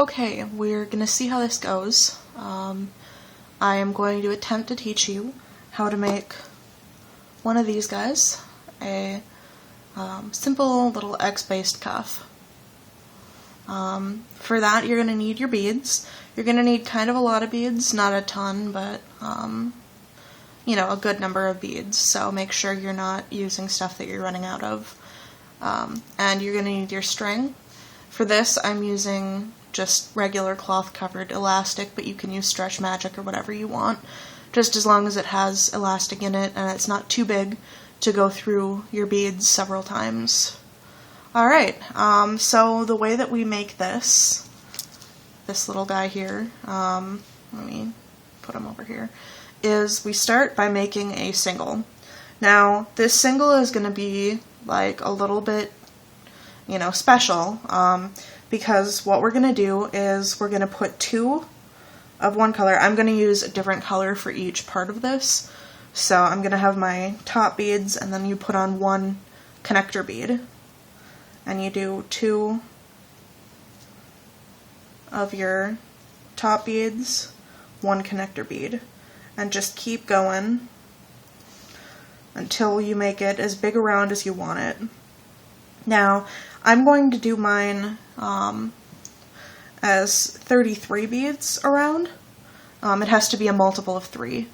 Okay, we're going to see how this goes. I am going to attempt to teach you how to make one of these guys, a simple little X-based cuff. For that, you're going to need your beads. You're going to need kind of a lot of beads, not a ton, but you know, a good number of beads, so make sure you're not using stuff that you're running out of. And you're going to need your string. For this, I'm using just regular cloth covered elastic, but you can use Stretch Magic or whatever you want, just as long as it has elastic in it and it's not too big to go through your beads several times. Alright, so the way that we make this little guy here, let me put him over here, is we start by making a single. Now, this single is going to be like a little bit, you know, special, because what we're going to do is we're going to put two of one color. I'm going to use a different color for each part of this. So I'm going to have my top beads, and then you put on one connector bead. And you do two of your top beads, one connector bead. And just keep going until you make it as big around as you want it. Now, I'm going to do mine as 33 beads around. It has to be a multiple of 3,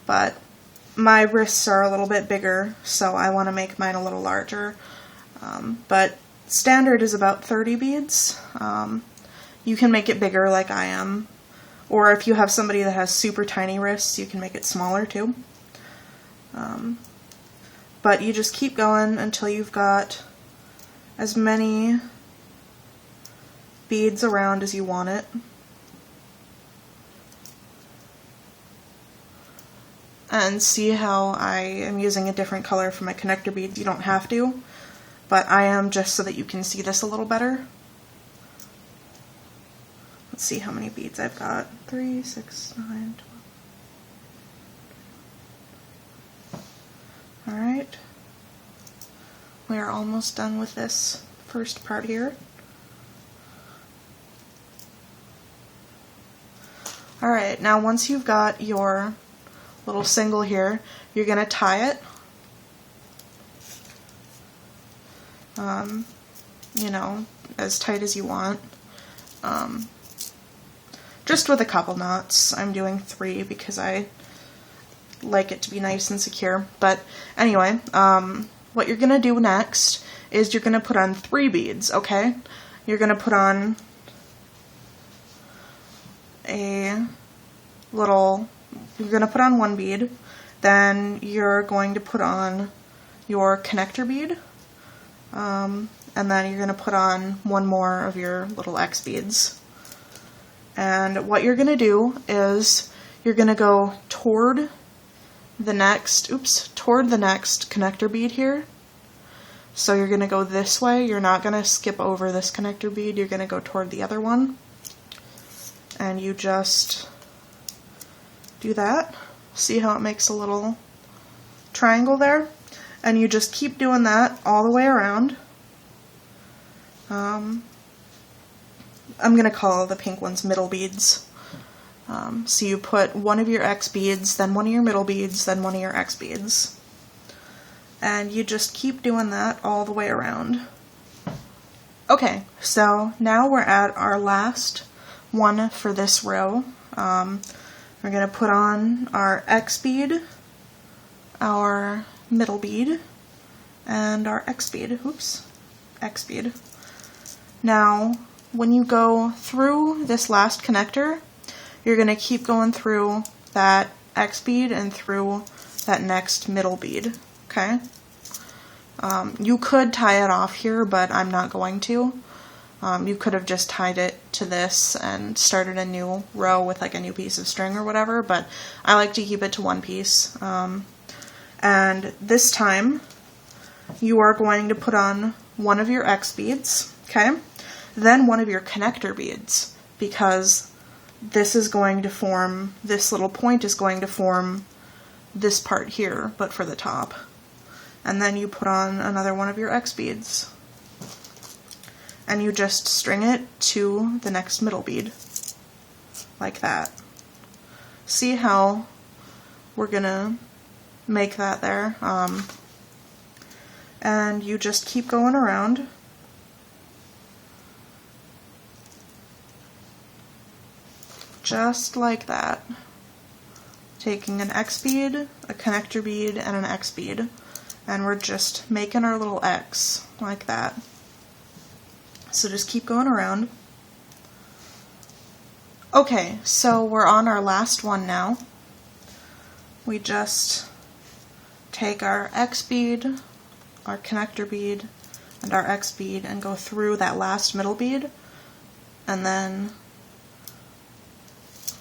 but my wrists are a little bit bigger, so I want to make mine a little larger. But standard is about 30 beads. You can make it bigger like I am, or if you have somebody that has super tiny wrists, you can make it smaller too. But you just keep going until you've got as many beads around as you want it. And see how I am using a different color for my connector beads. You don't have to, but I am just so that you can see this a little better. Let's see how many beads I've got. 3, 6, 9, 12. Alright. We are almost done with this first part here. Alright, now once you've got your little single here, you're going to tie it. You know, as tight as you want. Just with a couple knots. I'm doing 3 because I like it to be nice and secure. But anyway, what you're going to do next is you're going to put on 3 beads, okay? You're going to put on you're going to put on 1 bead, then you're going to put on your connector bead, and then you're going to put on 1 more of your little X beads. And what you're going to do is you're going to go toward the next connector bead here. So you're going to go this way. You're not going to skip over this connector bead. You're going to go toward the other one. And you just do that. See how it makes a little triangle there? And you just keep doing that all the way around. I'm going to call the pink ones middle beads. So you put 1 of your X beads, then 1 of your middle beads, then 1 of your X beads. And you just keep doing that all the way around. Okay, so now we're at our last one for this row. We're going to put on our X bead, our middle bead, and our X bead. X bead. Now, when you go through this last connector, you're going to keep going through that X bead and through that next middle bead, okay? You could tie it off here, but I'm not going to. You could have just tied it to this and started a new row with like a new piece of string or whatever, but I like to keep it to 1 piece. And this time, you are going to put on 1 of your X beads, okay? Then 1 of your connector beads, because this is going to form, this little point is going to form this part here, but for the top. And then you put on another 1 of your X beads. and you just string it to the next middle bead, like that. See how we're gonna make that there? And you just keep going around. Just like that. Taking an X bead, a connector bead, and an X bead, and we're just making our little X like that. So just keep going around. Okay, so we're on our last one now. We just take our X bead, our connector bead, and our X bead and go through that last middle bead, and then,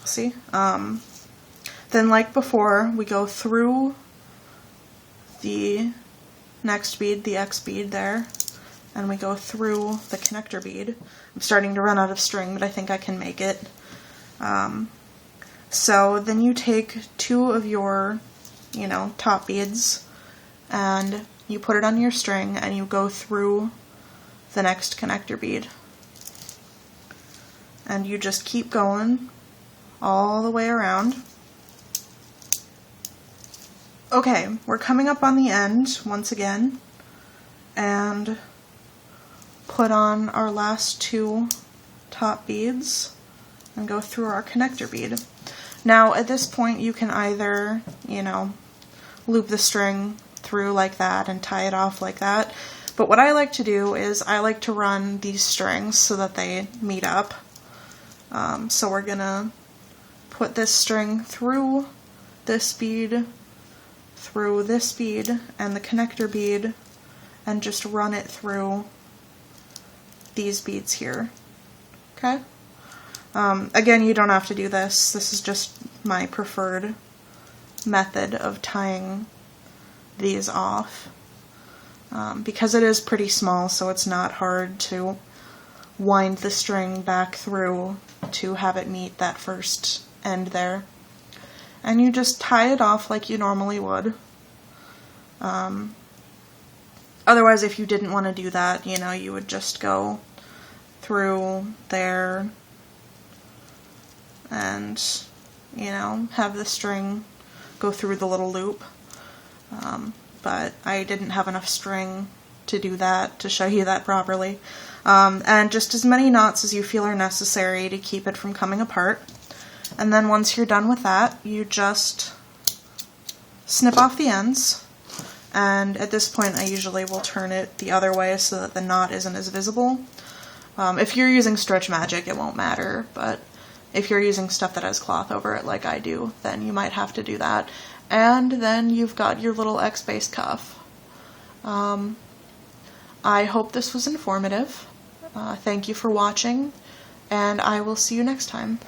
see, then like before, we go through the next bead, the X bead there, and we go through the connector bead. I'm starting to run out of string, but I think I can make it. So then you take two of your, top beads, and you put it on your string, and you go through the next connector bead. And you just keep going all the way around. Okay, we're coming up on the end once again, and put on our last two top beads and go through our connector bead. Now at this point you can either, loop the string through like that and tie it off like that, but what I like to do is I like to run these strings so that they meet up. So we're gonna put this string through this bead, through this bead and the connector bead, and just run it through these beads here. Okay? Again, you don't have to do this. This is just my preferred method of tying these off. Because it is pretty small, so it's not hard to wind the string back through to have it meet that first end there. And you just tie it off like you normally would. Otherwise, if you didn't want to do that, you would just go through there and, have the string go through the little loop. But I didn't have enough string to do that, to show you that properly. And just as many knots as you feel are necessary to keep it from coming apart. And then once you're done with that, you just snip off the ends. And at this point, I usually will turn it the other way so that the knot isn't as visible. If you're using Stretch Magic, it won't matter, but if you're using stuff that has cloth over it like I do, then you might have to do that. And then you've got your little X-base cuff. I hope this was informative. Thank you for watching, and I will see you next time.